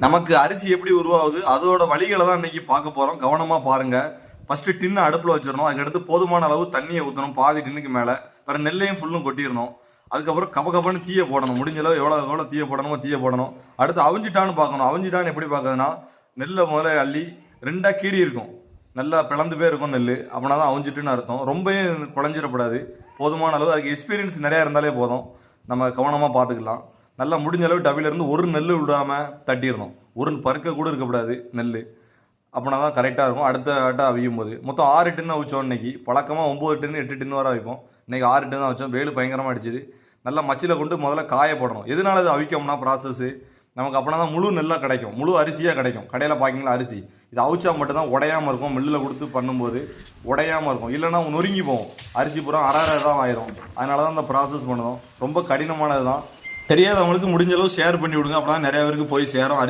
நமக்கு அரிசி எப்படி உருவாகுது அதோட வழிகளை தான் இன்னைக்கு பார்க்க போகிறோம். கவனமாக பாருங்கள். ஃபஸ்ட்டு டின்னை அடுப்பில் வச்சிடணும். அதுக்கடுத்து போதுமான அளவு தண்ணியை ஊற்றணும், பாதி டின்னுக்கு மேலே. வேறு நெல்லையும் ஃபுல்லும் கொட்டிடணும். அதுக்கப்புறம் கபகபன்னு தீயை போடணும். முடிஞ்ச அளவு எவ்வளோ தீயை போடணுமோ தீயை போடணும். அடுத்து அவிஞ்சிட்டான்னு பார்க்கணும். அவிஞ்சிட்டான்னு எப்படி பார்க்கறதுன்னா, நெல்லை முதல்ல அள்ளி ரெண்டாக கீறி இருக்கும், நல்லா பிளந்து போய் இருக்கும் நெல். அப்படின்னா தான் அவிஞ்சிட்டுன்னு அர்த்தம். ரொம்பவும் குழஞ்சிடக்கூடாது, போதுமான அளவு. அதுக்கு எக்ஸ்பீரியன்ஸ் நிறையா இருந்தாலே போதும், நம்ம கவனமாக பார்த்துக்கலாம். நல்லா முடிஞ்ச அளவு டபிலேருந்து ஒரு நெல் விடாமல் தட்டிடணும். ஒரு பருக்க கூட இருக்கக்கூடாது நெல். அப்படின்னா தான் கரெக்டாக இருக்கும். அடுத்த ஆட்டாக அவியும் போது மொத்தம் 6 டின்னு அவிச்சோம். இன்னைக்கு பழக்கமாக 9 டின்னு 8 டின்னு வரை வைப்போம். இன்றைக்கி 6 டின்னு தான் வச்சோம். வெயில் பயங்கரமாக அடிச்சுது. நல்லா மச்சில் கொண்டு முதல்ல காய போடணும். எதனால இது அவிக்கோம்னா ப்ராசஸ்ஸு நமக்கு அப்படின்னா தான் முழு நெல்லாக கிடைக்கும், முழு அரிசியாக கிடைக்கும். கடையில் பார்க்கிங்களா அரிசி, இது அவிச்சா மட்டும்தான் உடையாமல் இருக்கும். மில்லில் கொடுத்து பண்ணும்போது உடையாமல் இருக்கும். இல்லைன்னா நொறுங்கி போகும். அரிசி பூரா அரை தான் ஆயிரும். அதனால தான் இந்த ப்ராசஸ் பண்ணுவோம். ரொம்ப கடினமானது தான். தெரியாதவங்களுக்கு முடிஞ்ச அளவு ஷேர் பண்ணி விடுங்க. அப்படின்னா நிறைய பேருக்கு போய் சேரும். அரிசி